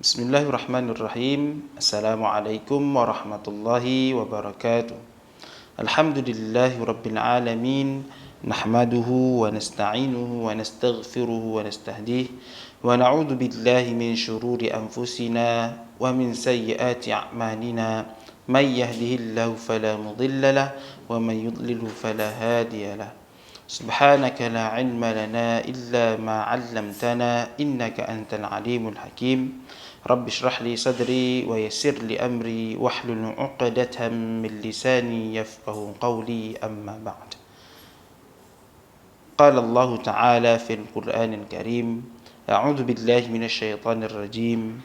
Bismillahirrahmanirrahim. Assalamualaikum warahmatullahi wabarakatuh. Alhamdulillahi rabbil alamin. Nahmaduhu wa nasta'inuhu wa nastaghfiruhu wa nastahdihi wa na'udzu billahi min shururi anfusina wa min sayyiati a'malina. May yahdihillahu fala mudilla lahu wa may yudlilhu fala hadiya lahu. Subhanaka la ilma lana illa ma 'allamtana innaka antal alimul hakim. Rabbi shrah li sadri wa yassir li amri wahlul 'uqdatam min lisani yafqahu qawli, amma ba'd. Qala Allah Ta'ala fil Qur'anil Karim, a'udzu billahi minasy syaithanir rajim.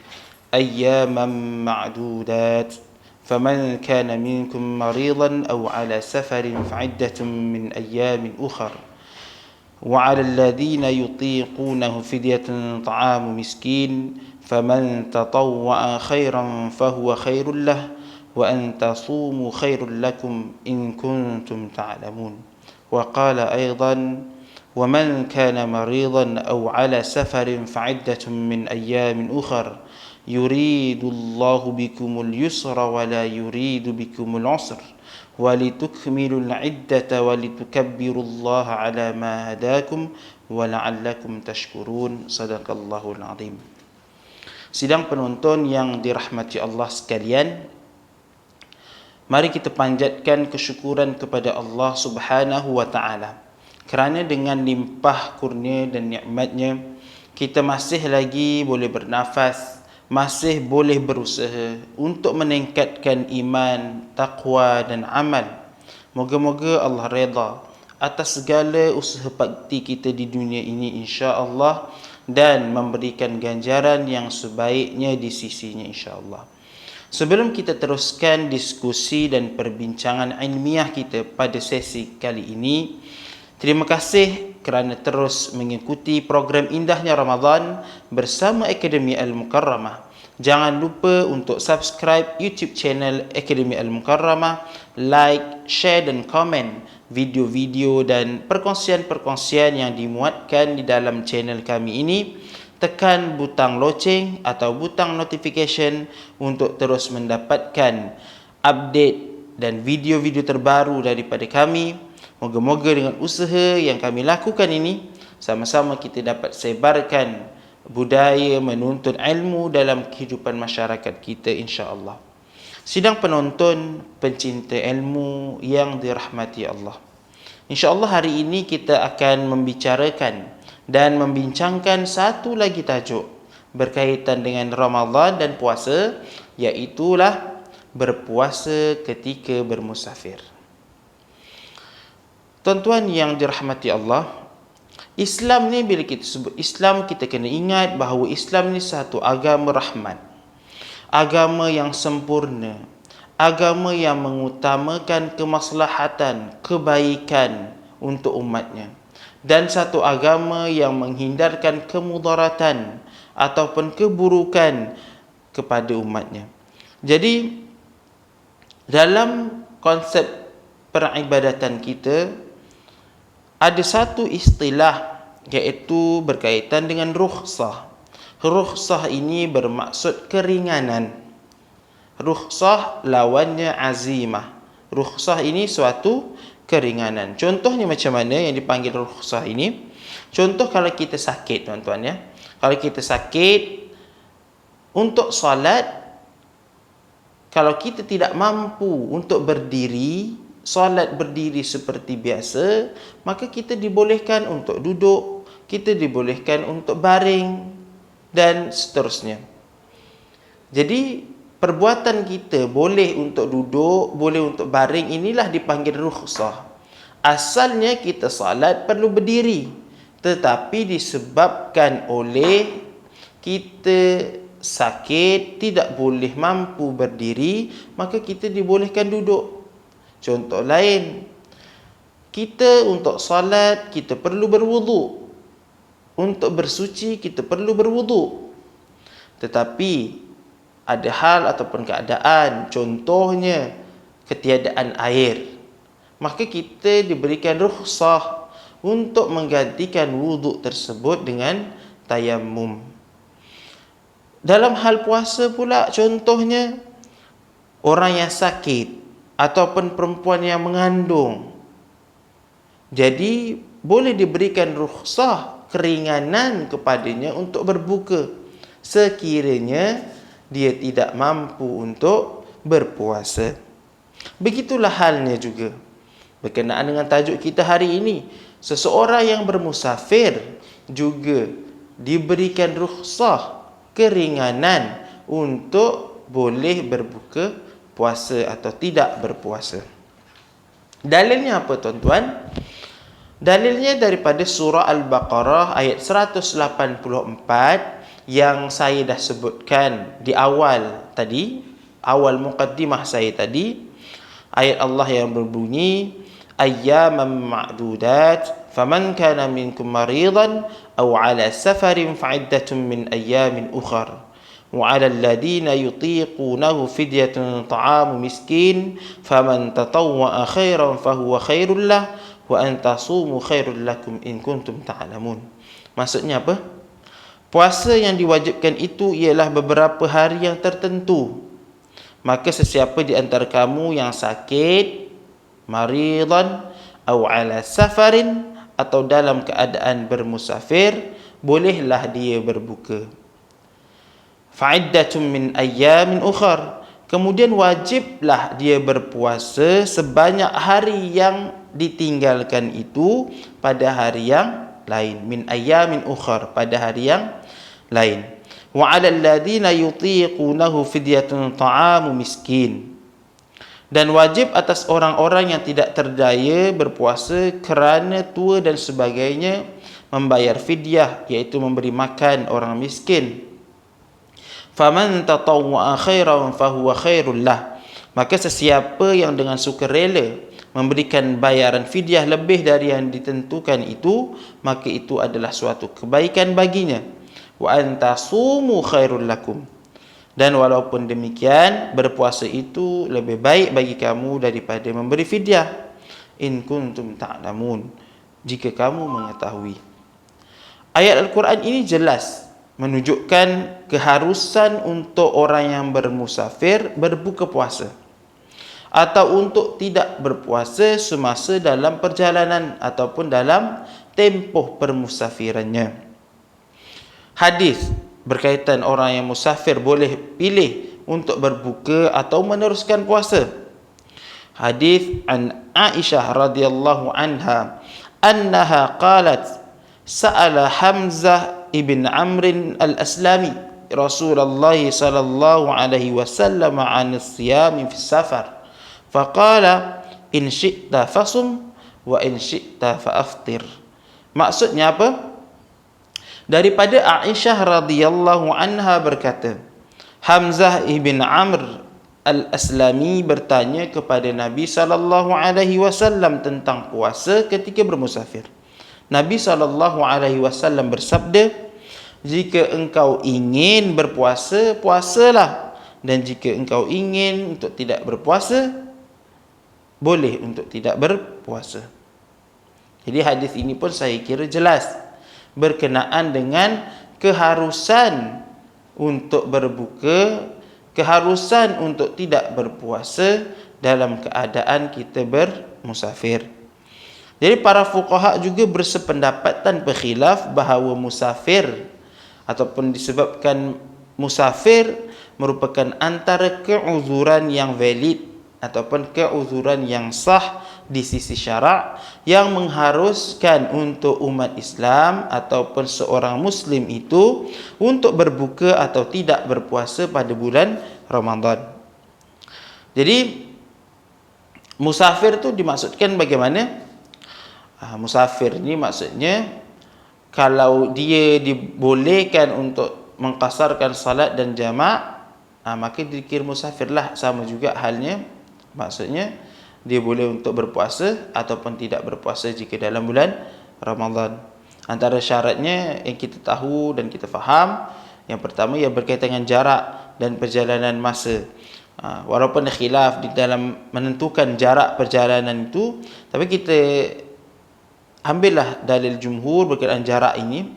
Ayyaman ma'dudat. فمن كان منكم مريضا أو على سفر فعدة من أيام أخر وعلى الذين يطيقونه فدية طعام مسكين فمن تطوع خيرا فهو خير له وأن تصوموا خير لكم إن كنتم تعلمون. وقال أيضا ومن كان مريضا أو على سفر فعدة من أيام أخر يريد الله بكم اليسر ولا يريد بكم العسر ولتكملوا العدة ولتكبروا الله على ما هداكم ولعلكم تشكرون. Sadaqallahul azim. Sidang penonton yang dirahmati Allah sekalian, mari kita panjatkan kesyukuran kepada Allah Subhanahu wa taala kerana dengan limpah kurnia dan nikmatnya kita masih lagi boleh bernafas, masih boleh berusaha untuk meningkatkan iman, taqwa dan amal. Moga-moga Allah redha atas segala usaha bakti kita di dunia ini insya-Allah dan memberikan ganjaran yang sebaiknya di sisinya insya-Allah. Sebelum kita teruskan diskusi dan perbincangan ilmiah kita pada sesi kali ini, terima kasih kerana terus mengikuti program indahnya Ramadan bersama Akademi Al-Mukarramah. Jangan lupa untuk subscribe YouTube channel Akademi Al-Mukarramah, like, share dan komen video-video dan perkongsian-perkongsian yang dimuatkan di dalam channel kami ini. Tekan butang loceng atau butang notification untuk terus mendapatkan update dan video-video terbaru daripada kami. Moga-moga dengan usaha yang kami lakukan ini, sama-sama kita dapat sebarkan budaya menuntut ilmu dalam kehidupan masyarakat kita insya-Allah. Sidang penonton pencinta ilmu yang dirahmati Allah, insya-Allah hari ini kita akan membicarakan dan membincangkan satu lagi tajuk berkaitan dengan Ramadan dan puasa, iaitulah berpuasa ketika bermusafir. Tuan-tuan yang dirahmati Allah, Islam ni bila kita sebut Islam, kita kena ingat bahawa Islam ni satu agama rahmat, agama yang sempurna, agama yang mengutamakan kemaslahatan, kebaikan untuk umatnya, dan satu agama yang menghindarkan kemudaratan ataupun keburukan kepada umatnya. Jadi dalam konsep peribadatan kita ada satu istilah iaitu berkaitan dengan rukhsah. Rukhsah ini bermaksud keringanan. Rukhsah lawannya azimah. Rukhsah ini suatu keringanan. Contohnya macam mana yang dipanggil rukhsah ini? Contoh kalau kita sakit, tuan-tuan ya. Kalau kita sakit untuk salat, kalau kita tidak mampu untuk berdiri, solat berdiri seperti biasa, maka kita dibolehkan untuk duduk, kita dibolehkan untuk baring dan seterusnya. Jadi perbuatan kita boleh untuk duduk, boleh untuk baring, inilah dipanggil rukhsah. Asalnya kita salat perlu berdiri, tetapi disebabkan oleh kita sakit, tidak boleh mampu berdiri, maka kita dibolehkan duduk. Contoh lain, kita untuk salat kita perlu berwuduk, untuk bersuci kita perlu berwuduk. Tetapi ada hal ataupun keadaan, contohnya ketiadaan air, maka kita diberikan rukhsah untuk menggantikan wuduk tersebut dengan tayammum. Dalam hal puasa pula, contohnya orang yang sakit ataupun perempuan yang mengandung, jadi boleh diberikan rukhsah, keringanan kepadanya untuk berbuka sekiranya dia tidak mampu untuk berpuasa. Begitulah halnya juga berkenaan dengan tajuk kita hari ini. Seseorang yang bermusafir juga diberikan rukhsah, keringanan untuk boleh berbuka puasa atau tidak berpuasa. Dalilnya apa tuan-tuan? Dalilnya daripada surah Al-Baqarah ayat 184 yang saya dah sebutkan di awal tadi, awal muqaddimah saya tadi. Ayat Allah yang berbunyi, ayyaman ma'dudat, faman kana minkum maridan aw ala safarin fa'iddatun min ayyamin ukhar. وعلى الذين يطيقونه فدية طعام مسكين فمن تطوع خيرا فهو خير له وأن تصوموا خير لكم إن كنتم تعلمون. Maksudnya apa? Puasa yang diwajibkan itu ialah beberapa hari yang tertentu. Maka sesiapa di antara kamu yang sakit, maridan atau ala safarin, atau dalam keadaan bermusafir, bolehlah dia berbuka. Fa'iddatun min ayyamin ukhar. Kemudian wajiblah dia berpuasa sebanyak hari yang ditinggalkan itu pada hari yang lain. Min ayyamin ukhar, pada hari yang lain. Wa 'alal ladzina yutiqunahu fidyatun ta'amu miskin. Dan wajib atas orang-orang yang tidak terdaya berpuasa kerana tua dan sebagainya, membayar fidyah, iaitu memberi makan orang miskin. Faman tatawwa'a khairan fahuwa khairul lah. Maka sesiapa yang dengan sukarela memberikan bayaran fidyah lebih dari yang ditentukan itu, maka itu adalah suatu kebaikan baginya. Wa antasumu khairul lakum. Dan walaupun demikian, berpuasa itu lebih baik bagi kamu daripada memberi fidyah. In kuntum ta'lamun, jika kamu mengetahui. Ayat Al-Quran ini jelas menunjukkan keharusan untuk orang yang bermusafir berbuka puasa, atau untuk tidak berpuasa semasa dalam perjalanan ataupun dalam tempoh permusafirannya. Hadis berkaitan orang yang musafir boleh pilih untuk berbuka atau meneruskan puasa. Hadis an Aisyah radhiyallahu anha annaha qalat sa'ala Hamzah ibn Amr al-Aslami Rasulullah sallallahu alaihi wasallam 'an as-siyam fi safar faqala in syi'ta fasum wa in syi'ta fa'aftir. Maksudnya apa? Daripada Aisyah radhiyallahu anha berkata, Hamzah ibn Amr al-Aslami bertanya kepada Nabi sallallahu alaihi wasallam tentang puasa ketika bermusafir. Nabi SAW bersabda, jika engkau ingin berpuasa, puasalah. Dan jika engkau ingin untuk tidak berpuasa, boleh untuk tidak berpuasa. Jadi hadis ini pun saya kira jelas berkenaan dengan keharusan untuk berbuka, keharusan untuk tidak berpuasa dalam keadaan kita bermusafir. Jadi para fuqaha juga bersependapat tanpa khilaf bahawa musafir ataupun disebabkan musafir merupakan antara keuzuran yang valid ataupun keuzuran yang sah di sisi syarak yang mengharuskan untuk umat Islam ataupun seorang muslim itu untuk berbuka atau tidak berpuasa pada bulan Ramadan. Jadi musafir itu dimaksudkan bagaimana? Musafir ni maksudnya kalau dia dibolehkan untuk mengqasarkan salat dan jamak, maka dikira musafirlah. Sama juga halnya, maksudnya dia boleh untuk berpuasa ataupun tidak berpuasa jika dalam bulan Ramadan. Antara syaratnya yang kita tahu dan kita faham, yang pertama ia berkaitan dengan jarak dan perjalanan masa. Walaupun ada khilaf di dalam menentukan jarak perjalanan itu, tapi kita ambillah dalil jumhur berkaitan jarak ini.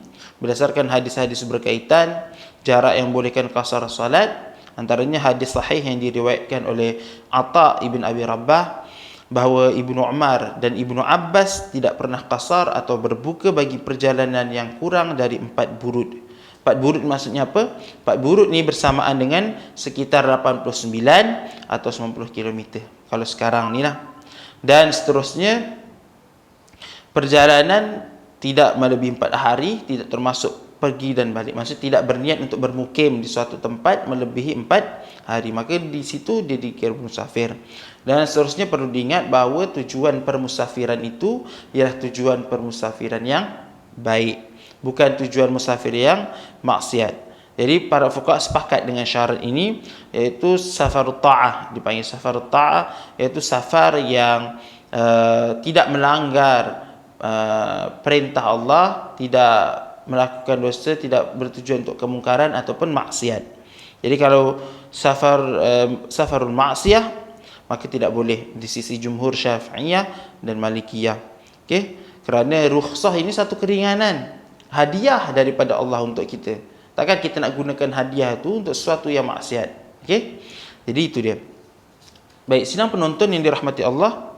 berdasarkan hadis-hadis berkaitan jarak yang bolehkan qasar salat. Antaranya hadis sahih yang diriwayatkan oleh Atha ibn Abi Rabah bahawa Ibnu Umar dan Ibnu Abbas tidak pernah qasar atau berbuka bagi perjalanan yang kurang dari 4 burud. 4 burud maksudnya apa? 4 burud ni bersamaan dengan sekitar 89 atau 90 km. Kalau sekarang ni lah. Dan seterusnya, perjalanan tidak melebihi 4 hari, tidak termasuk pergi dan balik. Maksudnya tidak berniat untuk bermukim di suatu tempat melebihi 4 hari. Maka di situ dia dikira musafir. Dan seterusnya perlu diingat bahawa tujuan permusafiran itu ialah tujuan permusafiran yang baik, bukan tujuan musafir yang maksiat. Jadi para fuqaha sepakat dengan syarat ini, iaitu safarut ta'ah, dipanggil safarut ta'ah, iaitu safar yang tidak melanggar perintah Allah, tidak melakukan dosa, tidak bertujuan untuk kemungkaran ataupun maksiat. Jadi kalau safarul maksiyah, maka tidak boleh di sisi jumhur Syafi'iyah dan Malikiyah. Okey, kerana rukhsah ini satu keringanan, hadiah daripada Allah untuk kita. Takkan kita nak gunakan hadiah itu untuk sesuatu yang maksiat. Okey, jadi itu dia. Baik, sidang penonton yang dirahmati Allah.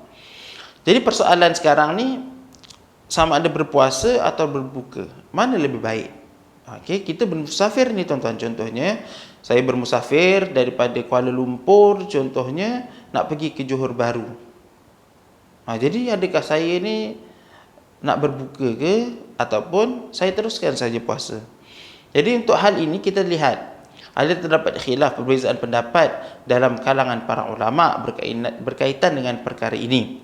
Jadi persoalan sekarang ni, sama ada berpuasa atau berbuka, mana lebih baik? Okey, kita bermusafir ni tuan-tuan. Contohnya, saya bermusafir daripada Kuala Lumpur contohnya nak pergi ke Johor Bahru. Jadi adakah saya ni nak berbuka ke ataupun saya teruskan saja puasa? Jadi untuk hal ini kita lihat ada terdapat khilaf, perbezaan pendapat dalam kalangan para ulama berkaitan dengan perkara ini.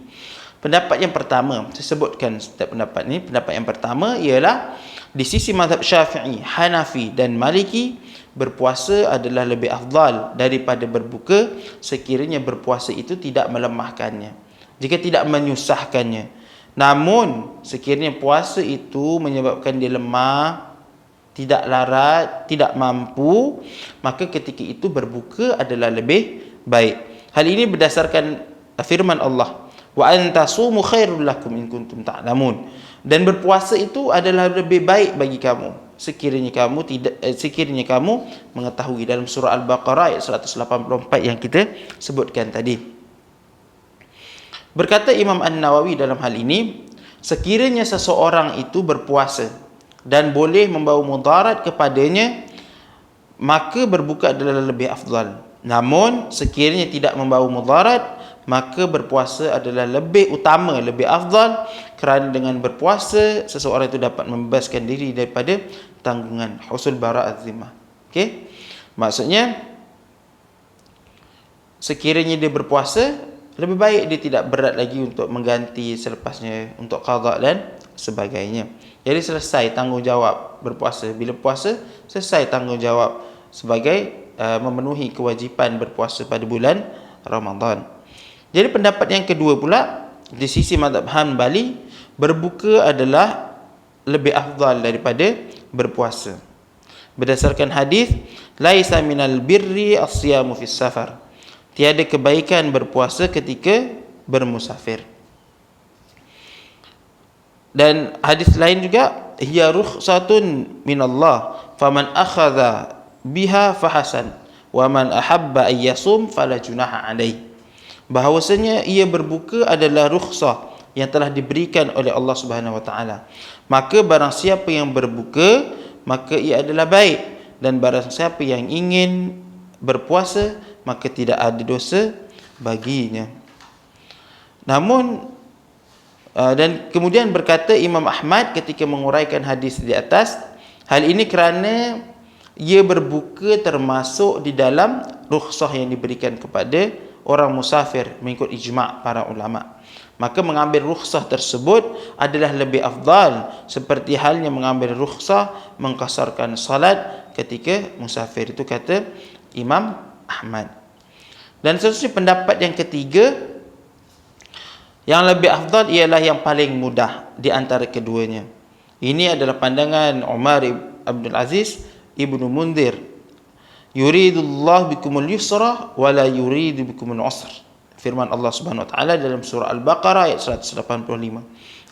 Pendapat yang pertama, saya sebutkan setiap pendapat ini. Pendapat yang pertama ialah di sisi mazhab Syafi'i, Hanafi dan Maliki, berpuasa adalah lebih afdal daripada berbuka sekiranya berpuasa itu tidak melemahkannya, jika tidak menyusahkannya. Namun sekiranya puasa itu menyebabkan dia lemah, tidak larat, tidak mampu, maka ketika itu berbuka adalah lebih baik. Hal ini berdasarkan firman Allah, wa antasumu khairul lakum in kuntum ta'lamun. Dan berpuasa itu adalah lebih baik bagi kamu sekiranya kamu mengetahui, dalam surah Al-Baqarah ayat 184 yang kita sebutkan tadi. Berkata Imam An-Nawawi dalam hal ini, sekiranya seseorang itu berpuasa dan boleh membawa mudarat kepadanya, maka berbuka adalah lebih afdal. Namun sekiranya tidak membawa mudarat, maka berpuasa adalah lebih utama, lebih afdal, kerana dengan berpuasa seseorang itu dapat membebaskan diri daripada tanggungan husul bara'at zimmah. Okey, maksudnya sekiranya dia berpuasa, lebih baik dia tidak berat lagi untuk mengganti selepasnya, untuk qada dan sebagainya. Jadi selesai tanggungjawab berpuasa. Bila puasa, selesai tanggungjawab sebagai memenuhi kewajipan berpuasa pada bulan Ramadan. Jadi pendapat yang kedua pula, di sisi mazhab Hanbali, berbuka adalah lebih afdal daripada berpuasa. Berdasarkan hadis, laisa minal birri as-siyamu fis safar. Tiada kebaikan berpuasa ketika bermusafir. Dan hadis lain juga, hiya rukhsatun minallah, faman akhadha biha fahasan, wa man ahabba ay yasum fala junaha alaih. Bahawasanya ia berbuka adalah rukhsah yang telah diberikan oleh Allah Subhanahu wa taala. Maka barang siapa yang berbuka, maka ia adalah baik, dan barang siapa yang ingin berpuasa, maka tidak ada dosa baginya. Namun dan kemudian berkata Imam Ahmad ketika menguraikan hadis di atas, hal ini kerana ia berbuka termasuk di dalam rukhsah yang diberikan kepada orang musafir mengikut ijma' para ulama. Maka mengambil rukhsah tersebut adalah lebih afdal, seperti halnya mengambil rukhsah mengqasarkan salat ketika musafir. Itu kata Imam Ahmad. Dan seterusnya pendapat yang ketiga, yang lebih afdal ialah yang paling mudah di antara keduanya. Ini adalah pandangan Umar Abdul Aziz Ibnu Mundir. Yuridullah bikumul yusra wa la yuridu bikumul usr. Firman Allah Subhanahu wa taala dalam surah Al-Baqarah ayat 185.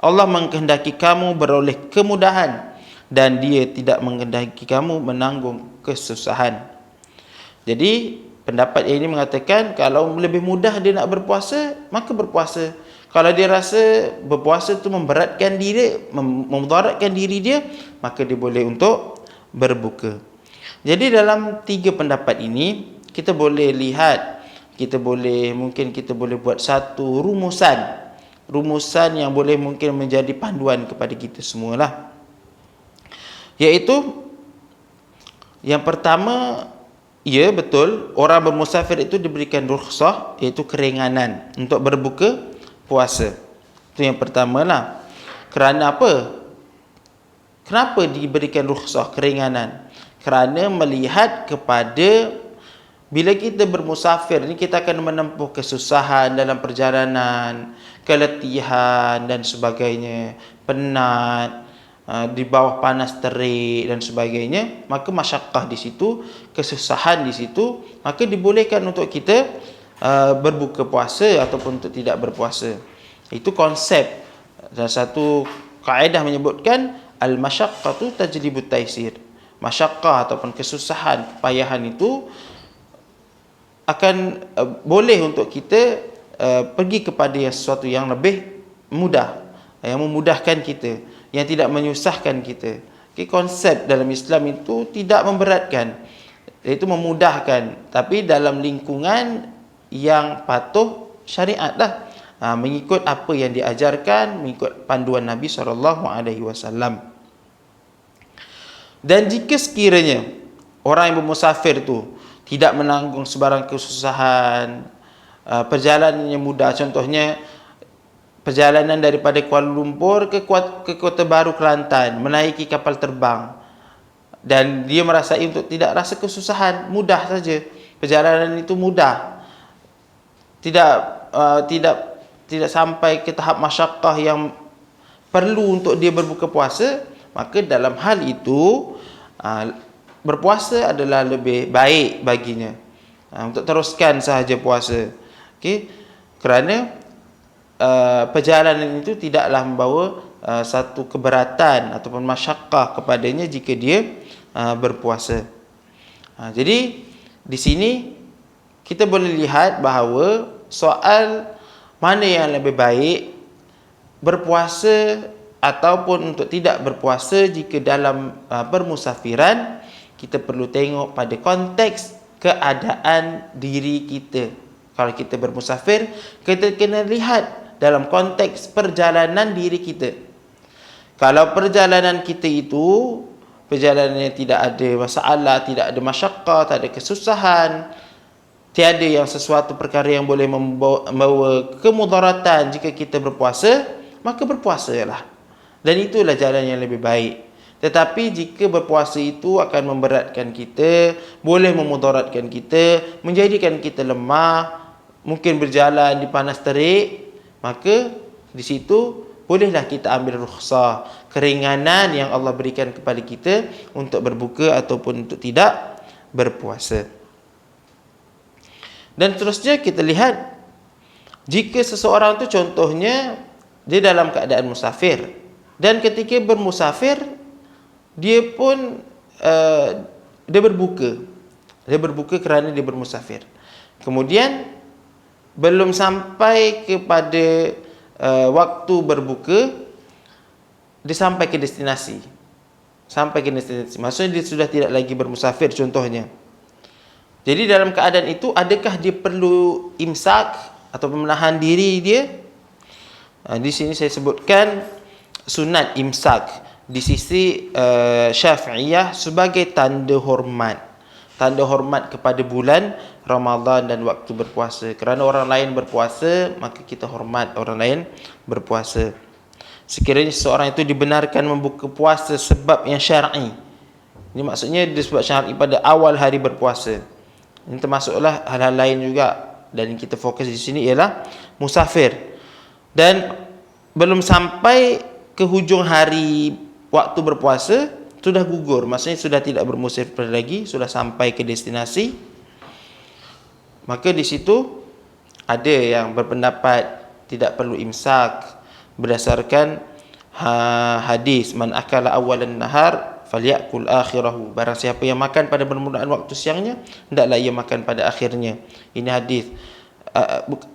Allah mengkehendaki kamu beroleh kemudahan dan dia tidak menghendaki kamu menanggung kesusahan. Jadi pendapat yang ini mengatakan kalau lebih mudah dia nak berpuasa, maka berpuasa. Kalau dia rasa berpuasa tu memberatkan diri, memudaratkan diri dia, maka dia boleh untuk berbuka. Jadi dalam tiga pendapat ini kita boleh lihat, mungkin kita boleh buat satu rumusan yang boleh mungkin menjadi panduan kepada kita semualah. Iaitu yang pertama, ya betul, orang bermusafir itu diberikan rukhsah, iaitu keringanan untuk berbuka puasa. Itu yang pertamalah. Kerana apa? Kenapa diberikan rukhsah, keringanan? Kerana melihat kepada bila kita bermusafir ni, kita akan menempuh kesusahan dalam perjalanan, keletihan dan sebagainya, penat, di bawah panas terik dan sebagainya, maka masyakkah di situ, kesusahan di situ, maka dibolehkan untuk kita berbuka puasa ataupun untuk tidak berpuasa. Itu konsep. Dan satu kaedah menyebutkan al-masyaqqatu tajlibut taisir. Masyakkah ataupun kesusahan, kepayahan itu akan boleh untuk kita pergi kepada sesuatu yang lebih mudah, yang memudahkan kita, yang tidak menyusahkan kita. Okay, konsep dalam Islam itu tidak memberatkan, iaitu memudahkan, tapi dalam lingkungan yang patuh syariat lah, mengikut apa yang diajarkan, mengikut panduan Nabi SAW. Dan jika sekiranya orang yang bermusafir tu tidak menanggung sebarang kesusahan, perjalanannya mudah, contohnya perjalanan daripada Kuala Lumpur ke Kota Baru Kelantan, menaiki kapal terbang, dan dia merasai untuk tidak rasa kesusahan, mudah saja, perjalanan itu mudah, tidak sampai ke tahap masyakkah yang perlu untuk dia berbuka puasa, maka dalam hal itu berpuasa adalah lebih baik baginya, untuk teruskan sahaja puasa. Okey, kerana perjalanan itu tidaklah membawa satu keberatan ataupun masyakkah kepadanya jika dia berpuasa. Jadi di sini kita boleh lihat bahawa soal mana yang lebih baik, berpuasa ataupun untuk tidak berpuasa jika dalam bermusafiran, kita perlu tengok pada konteks keadaan diri kita. Kalau kita bermusafir, kita kena lihat dalam konteks perjalanan diri kita. Kalau perjalanan kita itu perjalanan yang tidak ada masalah, tidak ada masyakkah, tak ada kesusahan, tiada yang sesuatu perkara yang boleh membawa kemudaratan jika kita berpuasa, maka berpuasalah. Dan itulah jalan yang lebih baik. Tetapi jika berpuasa itu akan memberatkan kita, boleh memudaratkan kita, menjadikan kita lemah, mungkin berjalan di panas terik, maka di situ bolehlah kita ambil rukhsah, keringanan yang Allah berikan kepada kita untuk berbuka ataupun untuk tidak berpuasa. Dan terusnya kita lihat, jika seseorang tu contohnya dia dalam keadaan musafir, dan ketika bermusafir dia pun dia berbuka kerana dia bermusafir. Kemudian belum sampai kepada waktu berbuka, dia sampai ke destinasi. Maksudnya dia sudah tidak lagi bermusafir contohnya. Jadi dalam keadaan itu, adakah dia perlu imsak atau menahan diri dia? Di sini saya sebutkan sunat imsak di sisi Syafi'iyah sebagai tanda hormat kepada bulan Ramadan dan waktu berpuasa. Kerana orang lain berpuasa, maka kita hormat orang lain berpuasa. Sekiranya seseorang itu dibenarkan membuka puasa sebab yang syar'i, ini maksudnya dia sebab syar'i pada awal hari berpuasa, ini termasuklah hal-hal lain juga, dan kita fokus di sini ialah musafir, dan belum sampai ke hujung hari waktu berpuasa sudah gugur, maksudnya sudah tidak bermusafir lagi, sudah sampai ke destinasi, maka di situ ada yang berpendapat tidak perlu imsak berdasarkan hadis, man akala awalan nahar falyakul akhirahu, barang siapa yang makan pada permulaan waktu siangnya, hendaklah ia makan pada akhirnya. Ini hadis,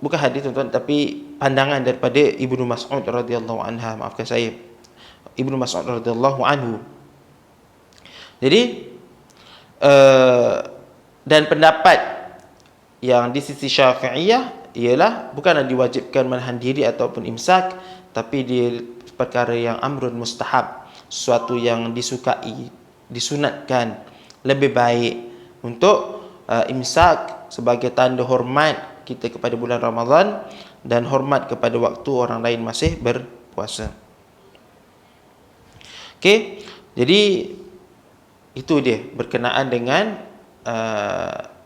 bukan hadis tuan-tuan, tapi pandangan daripada Ibnu Mas'ud radhiyallahu anha, maafkan saya, Ibnu Mas'ud radhiyallahu anhu. Jadi dan pendapat yang di sisi Syafi'iyah ialah bukanlah diwajibkan menahan diri ataupun imsak, tapi dia perkara yang amrun mustahab, sesuatu yang disukai, disunatkan. Lebih baik untuk imsak sebagai tanda hormat kita kepada bulan Ramadan dan hormat kepada waktu orang lain masih berpuasa. Okey, jadi itu dia berkenaan dengan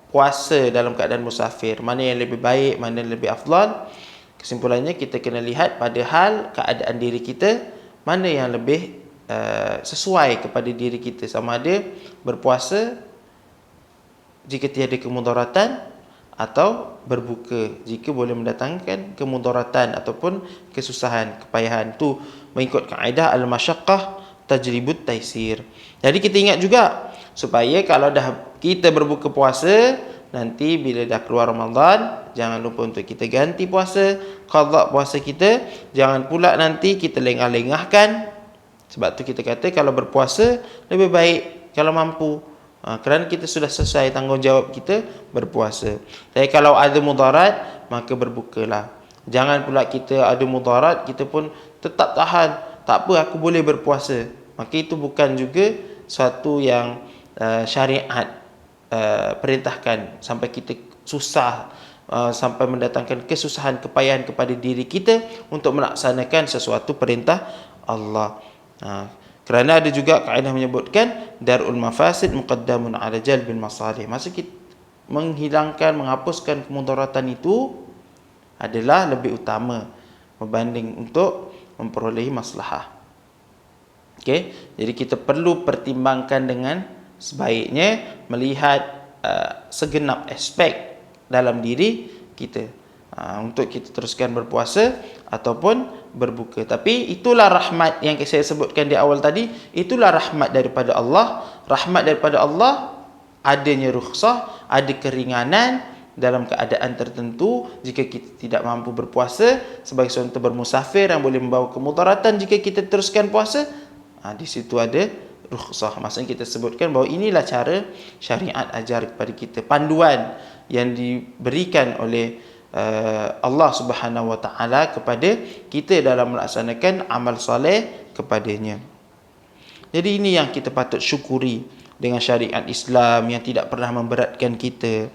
puasa dalam keadaan musafir. Mana yang lebih baik, mana yang lebih afdal. Kesimpulannya kita kena lihat pada hal keadaan diri kita, mana yang lebih sesuai kepada diri kita, sama ada berpuasa jika tiada kemudaratan atau berbuka jika boleh mendatangkan kemudaratan ataupun kesusahan, kepayahan. Tu mengikut kaedah al-masyaqqah tajribut taisir. Jadi kita ingat juga supaya kalau dah kita berbuka puasa, nanti bila dah keluar Ramadan, jangan lupa untuk kita ganti puasa, qada puasa kita. Jangan pula nanti kita lengah-lengahkan. Sebab tu kita kata kalau berpuasa lebih baik kalau mampu, kerana kita sudah selesai tanggungjawab kita berpuasa. Tapi kalau ada mudarat, maka berbukalah. Jangan pula kita ada mudarat, kita pun tetap tahan. Tak apa, aku boleh berpuasa. Maka itu bukan juga suatu yang syariat perintahkan, sampai kita susah, sampai mendatangkan kesusahan, kepayahan kepada diri kita untuk melaksanakan sesuatu perintah Allah. Kerana ada juga kaedah menyebutkan darul mafasid muqaddamun ala jalbil masalih. Maksud kita menghilangkan, menghapuskan kemudaratan itu adalah lebih utama berbanding untuk memperolehi maslahah. Okey, jadi kita perlu pertimbangkan dengan sebaiknya, melihat segenap aspek dalam diri kita untuk kita teruskan berpuasa ataupun berbuka. Tapi itulah rahmat yang saya sebutkan di awal tadi, itulah rahmat daripada Allah. Rahmat daripada Allah, adanya rukhsah, ada keringanan dalam keadaan tertentu jika kita tidak mampu berpuasa, sebagai contoh bermusafir yang boleh membawa kemudaratan jika kita teruskan puasa. Di situ ada rukhsah. Maksudnya kita sebutkan bahawa inilah cara syariat ajar kepada kita, panduan yang diberikan oleh Allah Subhanahu Wa Taala kepada kita dalam melaksanakan amal soleh kepadanya. Jadi ini yang kita patut syukuri dengan syariat Islam yang tidak pernah memberatkan kita.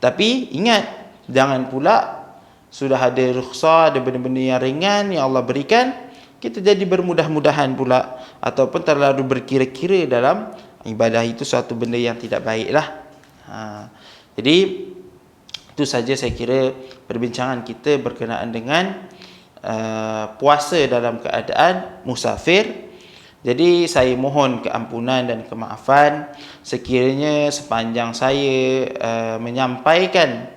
Tapi ingat, jangan pula sudah ada rukhsah, ada benda-benda yang ringan yang Allah berikan, kita jadi bermudah-mudahan pula ataupun terlalu berkira-kira dalam ibadah. Itu suatu benda yang tidak baiklah. Jadi itu saja saya kira perbincangan kita berkenaan dengan puasa dalam keadaan musafir. Jadi saya mohon keampunan dan kemaafan sekiranya sepanjang saya menyampaikan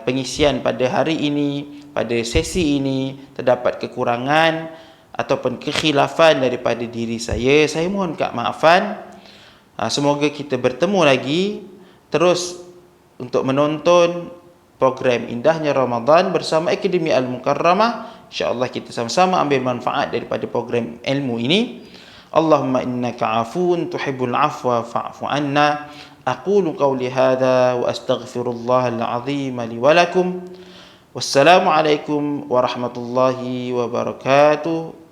pengisian pada hari ini, pada sesi ini, terdapat kekurangan ataupun kekhilafan daripada diri saya mohon kemaafan. Semoga kita bertemu lagi terus untuk menonton program Indahnya Ramadan bersama Akademi Al-Mukarramah. InsyaAllah kita sama-sama ambil manfaat daripada program ilmu ini. Allahumma innaka afun tuhibbul afwa fa'fu anna. Aqulu qawli hadha wa astaghfirullahal azim li wa lakum. Wassalamualaikum warahmatullahi wabarakatuh.